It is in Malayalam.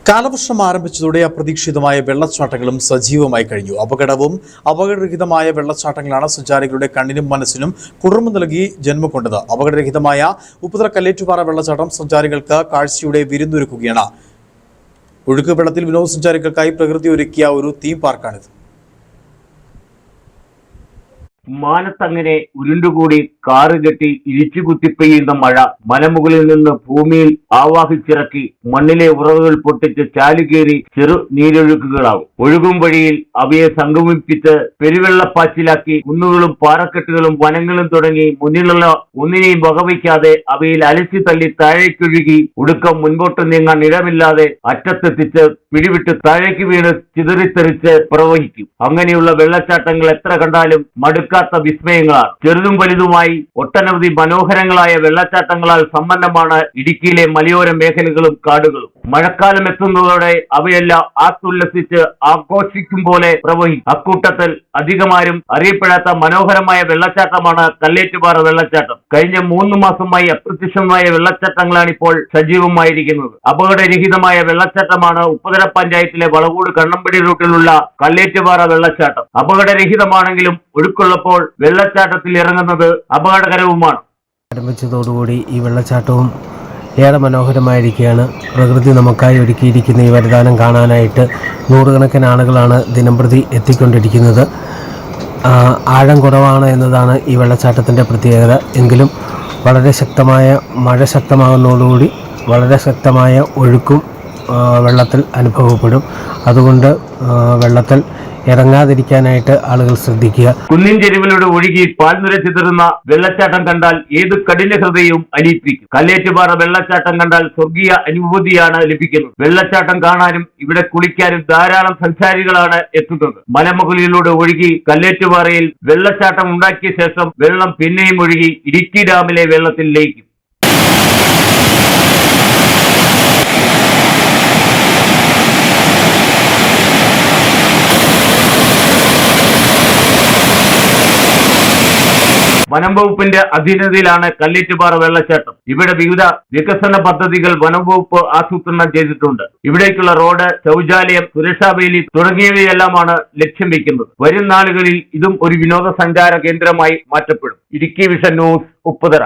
കാലവർഷം ആരംഭിച്ചതോടെ അപ്രതീക്ഷിതമായ വെള്ളച്ചാട്ടങ്ങളും സജീവമായി കഴിഞ്ഞു. അപകടരഹിതമായ വെള്ളച്ചാട്ടങ്ങളാണ് സഞ്ചാരികളുടെ കണ്ണിനും മനസ്സിനും കുളിർമ നൽകി ജന്മം കൊണ്ടത്. അപകടരഹിതമായ ഉപ്പുതറ കല്ലേറ്റുപാറ വെള്ളച്ചാട്ടം സഞ്ചാരികൾക്ക് കാഴ്ചയുടെ വിരുന്നൊരുക്കുകയാണ്. ഒഴുക്ക് വെള്ളത്തിൽ വിനോദസഞ്ചാരികൾക്കായി പ്രകൃതി ഒരുക്കിയ ഒരു തീം പാർക്കാണിത്. മാനത്തങ്ങനെ ഉരുണ്ടുകൂടി കാറുകെട്ടി ഇരിച്ചുകുത്തി പെയ്യുന്ന മഴ മലമുകളിൽ നിന്ന് ഭൂമിയിൽ ആവാഹിച്ചിറക്കി മണ്ണിലെ ഉറവുകൾ പൊട്ടിച്ച് ചാലുകേറി ചെറു നീരൊഴുക്കുകളാവും. ഒഴുകും വഴിയിൽ അവയെ സംഗമിപ്പിച്ച് പെരുവെള്ളപ്പാച്ചിലാക്കി കുന്നുകളും പാറക്കെട്ടുകളും വനങ്ങളും തുടങ്ങി മുന്നിലുള്ള ഒന്നിനെയും വകവയ്ക്കാതെ അവയിൽ അലച്ചി തള്ളി താഴേക്കൊഴുകി ഒടുക്കം മുൻപോട്ട് നീങ്ങാൻ ഇടമില്ലാതെ അറ്റത്തെത്തിച്ച് പിടിവിട്ട് താഴേക്ക് വീണ് ചിതറിത്തെറിച്ച് പ്രവഹിക്കും. അങ്ങനെയുള്ള വെള്ളച്ചാട്ടങ്ങൾ എത്ര കണ്ടാലും മടുക്കാത്ത വിസ്മയങ്ങളാണ്. ചെറുതും വലുതുമായി ഒട്ടനവധി മനോഹരങ്ങളായ വെള്ളച്ചാട്ടങ്ങളാൽ സമ്പന്നമാണ് ഇടുക്കിയിലെ മലയോര മേഖലകളും കാടുകളും. മഴക്കാലം എത്തുന്നതോടെ അവയെല്ലാം ആത്തുല്ലസിച്ച് ആഘോഷിക്കും പോലെ പ്രവഹിക്കും. അക്കൂട്ടത്തിൽ അധികമാരും അറിയപ്പെടാത്ത മനോഹരമായ വെള്ളച്ചാട്ടമാണ് കല്ലേറ്റുപാറ വെള്ളച്ചാട്ടം. കഴിഞ്ഞ 3 മാസമായി അപ്രത്യക്ഷമായ വെള്ളച്ചാട്ടങ്ങളാണ് ഇപ്പോൾ സജീവമായിരിക്കുന്നത്. അപകടരഹിതമായ വെള്ളച്ചാട്ടമാണ് ഉപ്പുതറ പഞ്ചായത്തിലെ വളവൂട് കണ്ണമ്പടി റൂട്ടിലുള്ള കല്ലേറ്റുപാറ വെള്ളച്ചാട്ടം. അപകടരഹിതമാണെങ്കിലും ഒഴുക്കുള്ളപ്പോൾ വെള്ളച്ചാട്ടത്തിൽ ഇറങ്ങുന്നത് അപകടകരവുമാണ്. ആരംഭിച്ചതോടുകൂടി ഈ വെള്ളച്ചാട്ടവും ഏറെ മനോഹരമായിരിക്കുകയാണ്. പ്രകൃതി നമുക്കായി ഒരുക്കിയിരിക്കുന്ന ഈ വരദാനം കാണാനായിട്ട് നൂറുകണക്കിന് ആളുകളാണ് ദിനംപ്രതി എത്തിക്കൊണ്ടിരിക്കുന്നത്. ആഴം കുറവാണ് എന്നതാണ് ഈ വെള്ളച്ചാട്ടത്തിൻ്റെ പ്രത്യേകത. എങ്കിലും വളരെ ശക്തമായ മഴ ശക്തമാകുന്നതോടുകൂടി വളരെ ശക്തമായ ഒഴുക്കും വെള്ളത്തിൽ അനുഭവപ്പെടും. അതുകൊണ്ട് വെള്ളത്തിൽ ഇറങ്ങാതിരിക്കാനായിട്ട് ആളുകൾ ശ്രദ്ധിക്കുക. കുന്നിൻ ചെരുവിലൂടെ ഒഴുകി പാൽനുര ചിതറുന്ന വെള്ളച്ചാട്ടം കണ്ടാൽ ഏത് കഠിന ഹൃദയവും അലിയിപ്പിക്കും. കല്ലേറ്റുപാറ വെള്ളച്ചാട്ടം കണ്ടാൽ സ്വർഗീയ അനുഭൂതിയാണ് ലഭിക്കുന്നത്. വെള്ളച്ചാട്ടം കാണാനും ഇവിടെ കുളിക്കാനും ധാരാളം സഞ്ചാരികളാണ് എത്തുന്നത്. മലമുകളിലൂടെ ഒഴുകി കല്ലേറ്റുപാറയിൽ വെള്ളച്ചാട്ടം ഉണ്ടാക്കിയ ശേഷം വെള്ളം പിന്നെയും ഒഴുകി ഇടുക്കി ഡാമിലെ വെള്ളത്തിൽ ലയിക്കും. വനം വകുപ്പിന്റെ അധീനതയിലാണ് കല്ലേറ്റുപാറ വെള്ളച്ചാട്ടം. ഇവിടെ വിവിധ വികസന പദ്ധതികൾ വനം വകുപ്പ് ആസൂത്രണം ചെയ്തിട്ടുണ്ട്. ഇവിടേക്കുള്ള റോഡ്, ശൗചാലയം, സുരക്ഷാവേലി തുടങ്ങിയവയെല്ലാമാണ് ലക്ഷ്യം വെക്കുന്നത്. വരും നാളുകളിൽ ഇതും ഒരു വിനോദസഞ്ചാര കേന്ദ്രമായി മാറ്റപ്പെടും. Idukki vision news, Upputhara.